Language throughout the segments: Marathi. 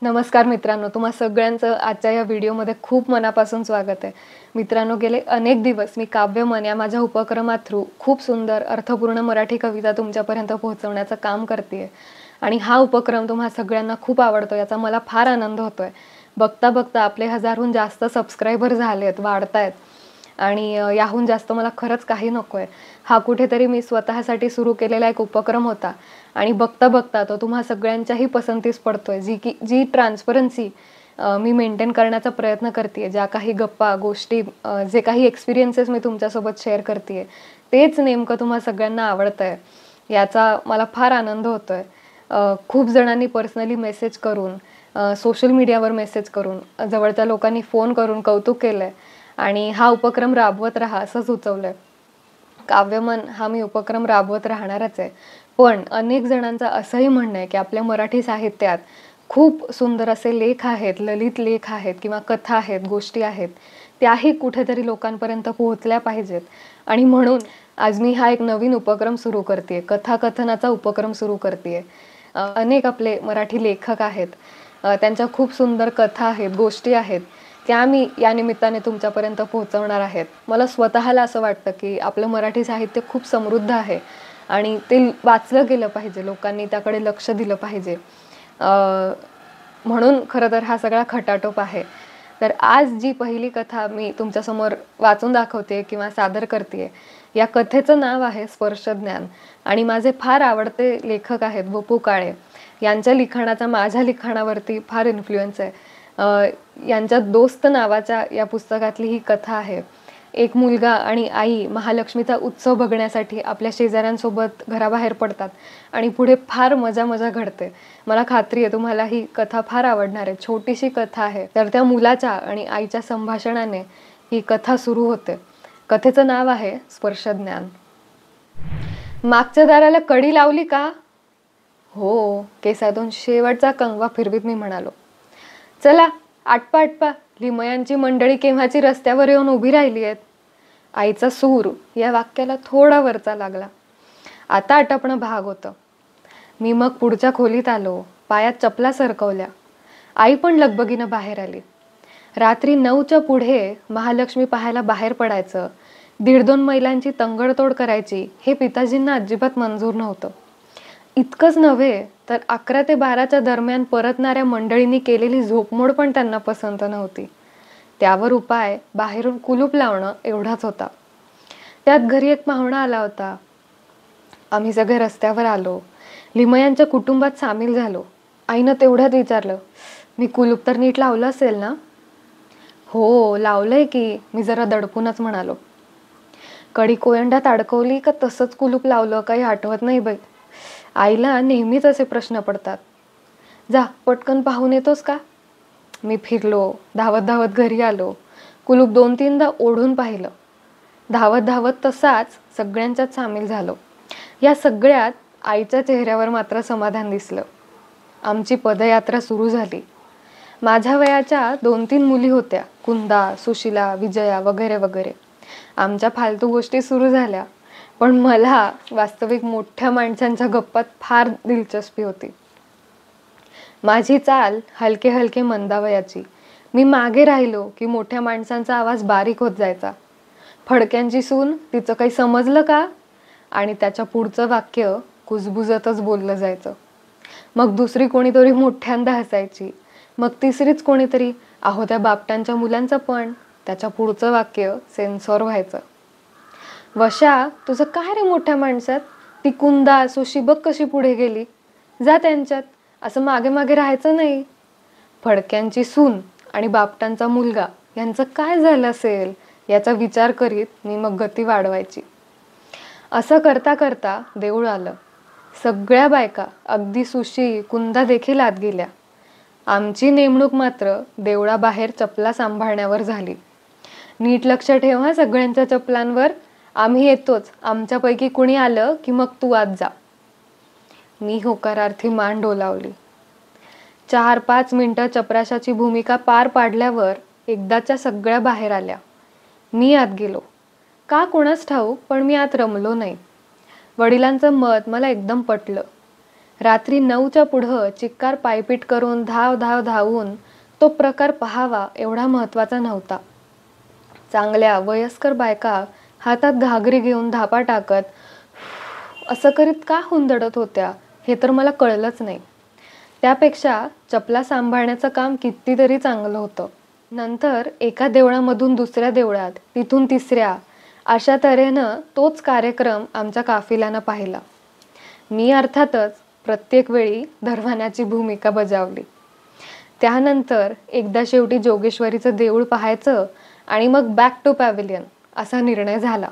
नमस्कार मित्रांनो, तुम्हा सगळ्यांचं आजच्या या व्हिडिओमध्ये खूप मनापासून स्वागत आहे. मित्रांनो, गेले अनेक दिवस मी काव्यमन या माझ्या उपक्रमात थ्रू खूप सुंदर अर्थपूर्ण मराठी कविता तुमच्यापर्यंत पोहोचवण्याचं काम करते आणि हा उपक्रम तुम्हा सगळ्यांना खूप आवडतो याचा मला फार आनंद होतोय. बघता बघता आपले 1000हून जास्त सबस्क्रायबर झालेत, वाढतायत आणि याहून जास्त मला खरंच काही नकोय. हा कुठेतरी मी स्वतःसाठी सुरू केलेला एक उपक्रम होता आणि बघता बघता तो तुम्हा सगळ्यांच्याही पसंतीस पडतोय. जी ट्रान्सपरन्सी मी मेंटेन करण्याचा प्रयत्न करते, ज्या काही गप्पा गोष्टी जे काही एक्सपिरियन्सेस मी तुमच्यासोबत शेअर करते, तेच नेमकं तुम्हा सगळ्यांना आवडतंय याचा मला फार आनंद होतोय. खूप जणांनी पर्सनली मेसेज करून, सोशल मीडियावर मेसेज करून, जवळच्या लोकांनी फोन करून कौतुक केलंय आणि हा उपक्रम राबवत राहा असं सुचवलंय. काव्यमन हा मी उपक्रम राबवत राहणारच आहे. पण अनेक जणांचं असंही म्हणणं आहे की आपल्या मराठी साहित्यात खूप सुंदर असे लेख आहेत, ललित लेख आहेत किंवा कथा आहेत, गोष्टी आहेत, त्याही कुठेतरी लोकांपर्यंत पोहोचल्या पाहिजेत. आणि म्हणून आज मी हा एक नवीन उपक्रम सुरू करते, कथाकथनाचा उपक्रम सुरू करते. अनेक आपले मराठी लेखक आहेत, त्यांच्या खूप सुंदर कथा आहेत, गोष्टी आहेत, त्या मी या निमित्ताने तुमच्यापर्यंत पोहोचवणार आहेत. मला स्वतःला असं वाटतं की आपलं मराठी साहित्य खूप समृद्ध आहे आणि ते वाचलं गेलं पाहिजे, लोकांनी त्याकडे लक्ष दिलं पाहिजे. म्हणून खरं तर हा सगळा खटाटोप आहे. तर आज जी पहिली कथा मी तुमच्यासमोर वाचून दाखवते किंवा सादर करते, या कथेचं नाव आहे स्पर्शज्ञान आणि माझे फार आवडते लेखक आहेत व.पु. काळे. यांच्या लिखाणाचा माझ्या लिखाणावरती फार इन्फ्लुएन्स आहे. यांच्या दोस्त नावाच्या या पुस्तकातली ही कथा आहे. एक मुलगा आणि आई महालक्ष्मीचा उत्सव बघण्यासाठी आपल्या शेजाऱ्यांसोबत घराबाहेर पडतात आणि पुढे फार मजा घडते. मला खात्री आहे तुम्हाला ही कथा फार आवडणार आहे. छोटीशी कथा आहे. तर त्या मुलाच्या आणि आईच्या संभाषणाने ही कथा सुरू होते. कथेचं नाव आहे स्पर्शज्ञान. मागच्या दाराला कडी लावली का? हो, केसातून शेवटचा कंगवा फिरवीत मी म्हणालो. चला आटपा, लिमयांची मंडळी केव्हाची रस्त्यावर येऊन उभी राहिली आहेत. आईचा सूर या वाक्याला थोडा वरचा लागला. आता आटपणं भाग होतं. मी मग पुढच्या खोलीत आलो. पायात चपला सरकवल्या. आई पण लगबगीनं बाहेर आली. रात्री 9च्या पुढे महालक्ष्मी पाहायला बाहेर पडायचं, 1.5-2 मैलांची तंगडतोड करायची, हे पिताजींना अजिबात मंजूर नव्हतं. इतकंच नव्हे तर 11 ते 12च्या दरम्यान परतणाऱ्या मंडळींनी केलेली झोपमोड पण त्यांना पसंत नव्हती. त्यावर उपाय बाहेरून कुलूप लावणं एवढाच होता. त्यात घरी एक पाहुणा आला होता. आम्ही सगळे रस्त्यावर आलो. लिमयांच्या कुटुंबात सामील झालो. आईनं तेवढ्यात विचारलं, मी कुलूप तर नीट लावलं असेल ना? हो, लावलंय की, मी जरा दडपूनच म्हणालो. कडी कोयंडात अडकवली का तसंच कुलूप लावलं काही आठवत नाही बाई. आईला नेहमीच असे प्रश्न पडतात. जा पटकन पाहून येतोस का? मी फिरलो. धावत घरी आलो. कुलूप 2-3दा ओढून पाहिलं. धावत तसाच सगळ्यांच्यात सामील झालो. या सगळ्यात आईच्या चेहऱ्यावर मात्र समाधान दिसलं. आमची पदयात्रा सुरू झाली. माझ्या वयाच्या 2-3 मुली होत्या, कुंदा, सुशिला, विजया वगैरे. आमच्या फालतू गोष्टी सुरू झाल्या. पण मला वास्तविक मोठ्या माणसांच्या गप्पात फार दिलचस्पी होती. माझी चाल हलके मंदावयाची. मी मागे राहिलो की मोठ्या माणसांचा आवाज बारीक होत जायचा. फडक्यांची सून, तिचं काही समजलं का? आणि त्याच्या पुढचं वाक्य कुजबुजतच बोललं जायचं. मग दुसरी कोणीतरी मोठ्यांदा हसायची. मग तिसरीच कोणीतरी, अहो त्या बापटांच्या मुलांचं पण. त्याच्या पुढचं वाक्य सेन्सॉर व्हायचं. वशा, तुझं काय रे मोठ्या माणसात? ती कुंदा, सुशी बघ कशी पुढे गेली. जा त्यांच्यात, असं मागे राहायचं नाही. फडक्यांची सून आणि बापटांचा मुलगा यांचं काय झालं असेल याचा विचार करीत मी मग गती वाढवायची. असं करता देऊळ आलं. सगळ्या बायका, अगदी सुशी, कुंदा देखील आत गेल्या. आमची नेमणूक मात्र देवळाबाहेर चपला सांभाळण्यावर झाली. नीट लक्ष ठेवा सगळ्यांच्या चपलांवर. आम्ही येतोच. आमच्यापैकी कुणी आलं की मग तू आत जा. मी होकारार्थी मान डोलावली. 4-5 मिनिटं चपराशाची भूमिका पार पाडल्यावर एकदाच्या सगळ्या बाहेर आल्या. मी आत गेलो. का कोणास ठाऊक, पण मी आत रमलो नाही. वडिलांचं मत मला एकदम पटलं. रात्री 9च्या पुढं चिक्कार पायपीट करून धावून तो प्रकार पाहावा एवढा महत्त्वाचा नव्हता. चांगल्या वयस्कर बायका हातात घागरी घेऊन धापा टाकत असं करीत का हुंदडत होत्या हे तर मला कळलंच नाही. त्यापेक्षा चपला सांभाळण्याचं काम कितीतरी चांगलं होतं. नंतर एका देवळामधून दुसऱ्या देवळात, तिथून तिसऱ्या, अशा तऱ्हेनं तोच कार्यक्रम आमच्या काफिल्यानं पाहिला. मी अर्थातच प्रत्येक वेळी दरवानाची भूमिका बजावली. त्यानंतर एकदा शेवटी जोगेश्वरीचं देऊळ पाहायचं आणि मग बॅक टू पॅव्हिलियन असा निर्णय झाला.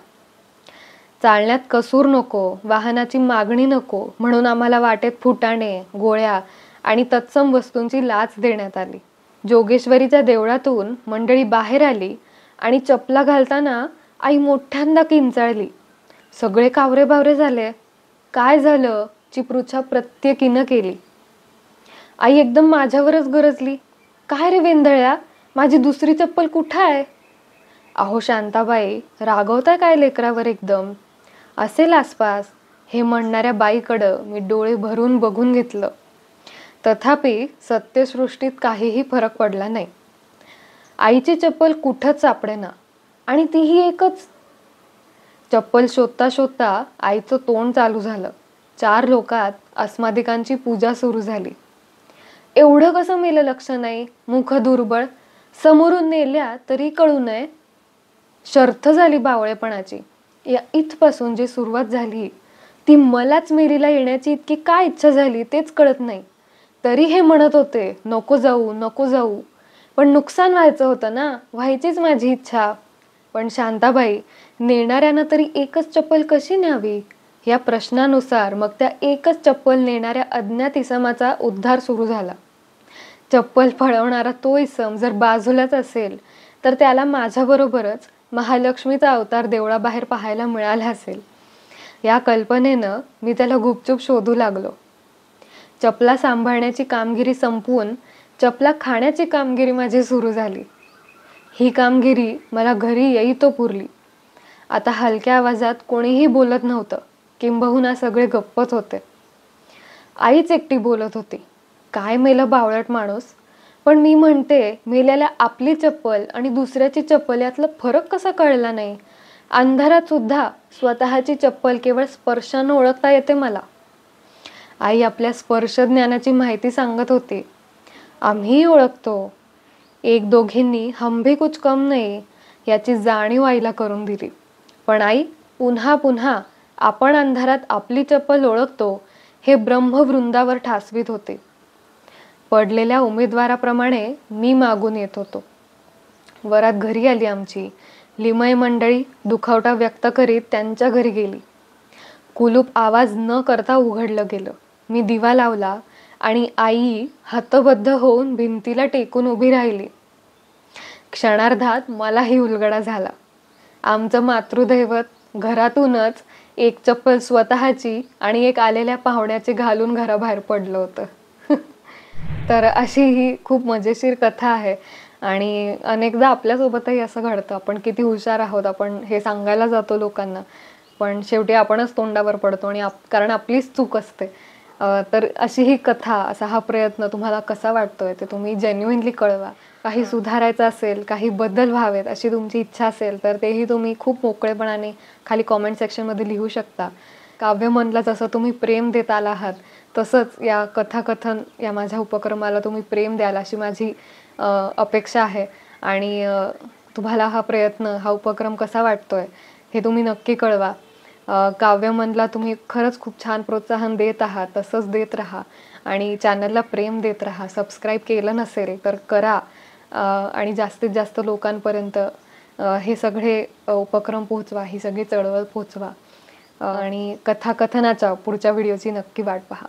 चालण्यात कसूर नको, वाहनाची मागणी नको म्हणून आम्हाला वाटेत फुटाणे, गोळ्या आणि तत्सम वस्तूंची लाच देण्यात आली. जोगेश्वरीच्या देवळातून मंडळी बाहेर आली आणि चपला घालताना आई मोठ्यांदा किंचाळली. सगळे कावरे बावरे झाले. काय झालं ची पृच्छा प्रत्येकीनं केली. आई एकदम माझ्यावरच गरजली. काय रे वेंधळ्या, माझी दुसरी चप्पल कुठं आहे? अहो शांताबाई, रागवताय काय लेकरावर एकदम? असेल आसपास, हे म्हणणाऱ्या बाईकडं मी डोळे भरून बघून घेतलं. तथापि सत्यसृष्टीत काहीही फरक पडला नाही. आईची चप्पल कुठंच सापडेना आणि तीही एकच. चप्पल शोधता शोधता आईचं तोंड चालू झालं. 4 लोकात अस्मादिकांची पूजा सुरू झाली. एवढं कसं मेलं लक्ष नाही, मुख दुर्बळ, समोरून नेल्या तरी कळू नये. शर्थ झाली बावळेपणाची. या इथपासून जी सुरुवात झाली ती मलाच मेरीला येण्याची इतकी काय इच्छा झाली तेच कळत नाही. तरी हे म्हणत होते नको जाऊ नको जाऊ, पण नुकसान व्हायचं होतं ना, व्हायचीच माझी इच्छा. पण शांताबाई, नेणाऱ्यानं तरी एकच चप्पल कशी न्यावी या प्रश्नानुसार मग त्या एकच चप्पल नेणाऱ्या अज्ञात इसमाचा उद्धार सुरू झाला. चप्पल पळवणारा तो इसम जर बाजूलाच असेल तर त्याला माझ्याबरोबरच महालक्ष्मीचा अवतार देवळाबाहेर पाहायला मिळाला असेल. या कल्पनेनं मी त्याला गुपचूप शोधू लागलो. चपला सांभाळण्याची कामगिरी संपवून चपला खाण्याची कामगिरी माझी सुरू झाली. ही कामगिरी मला घरी येईतो पुरली. आता हलक्या आवाजात कोणीही बोलत नव्हतं, किंबहुना सगळे गप्पच होते. आईच एकटी बोलत होती. काय मेलं बावळट माणूस. पण मी म्हणते मेल्याला आपली चप्पल आणि दुसऱ्याची चप्पल यातला फरक कसा कळला नाही? अंधारात सुद्धा स्वतःची चप्पल केवळ स्पर्शानं ओळखता येते मला. आई आपल्या स्पर्श ज्ञानाची माहिती सांगत होती. आम्हीही ओळखतो. एक दोघींनी हम भी कुछ कम नाही याची जाणीव आईला करून दिली. पण आई पुन्हा पुन्हा आपण अंधारात आपली चप्पल ओळखतो हे ब्रह्मवृंदावर ठासवीत होते. पडलेल्या उमेदवाराप्रमाणे मी मागून येत होतो. वरात घरी आली आमची. लिमय मंडळी दुखावटा व्यक्त करीत त्यांच्या घरी गेली. कुलूप आवाज न करता उघडलं गेलं. मी दिवा लावला आणि आई हतबद्ध होऊन भिंतीला टेकून उभी राहिली. क्षणार्धात मलाही उलगडा झाला. आमचं मातृदैवत घरातूनच एक चप्पल स्वतःची आणि एक आलेल्या पाहुण्याची घालून घराबाहेर पडलं होतं. तर अशी ही खूप मजेशीर कथा आहे आणि अनेकदा आपल्यासोबतही असं घडतं. आपण किती हुशार आहोत, आपण हे सांगायला जातो लोकांना, पण शेवटी आपणच तोंडावर पडतो आणि कारण आपलीच चूक असते. तर अशी ही कथा, असा हा प्रयत्न तुम्हाला कसा वाटतोय ते तुम्ही जेन्युइनली कळवा. काही सुधारायचं असेल, काही बदल व्हावेत अशी तुमची इच्छा असेल तर तेही तुम्ही खूप मोकळेपणाने खाली कॉमेंट सेक्शनमध्ये लिहू शकता. काव्यमनला जसं तुम्ही प्रेम देत आला आहात तसंच या कथाकथन या माझ्या उपक्रमाला तुम्ही प्रेम द्याल अशी माझी अपेक्षा आहे. आणि तुम्हाला हा प्रयत्न, हा उपक्रम कसा वाटतोय हे तुम्ही नक्की कळवा. काव्यमनला तुम्ही खरंच खूप छान प्रोत्साहन देत आहात, तसंच देत राहा आणि चॅनलला प्रेम देत राहा. सबस्क्राईब केलं नसेल तर करा आणि जास्तीत जास्त लोकांपर्यंत हे सगळे उपक्रम पोहोचवा, ही सगळी चळवळ पोहोचवा. आणि कथाकथनाच्या पुढच्या व्हिडिओची नक्की वाट पहा.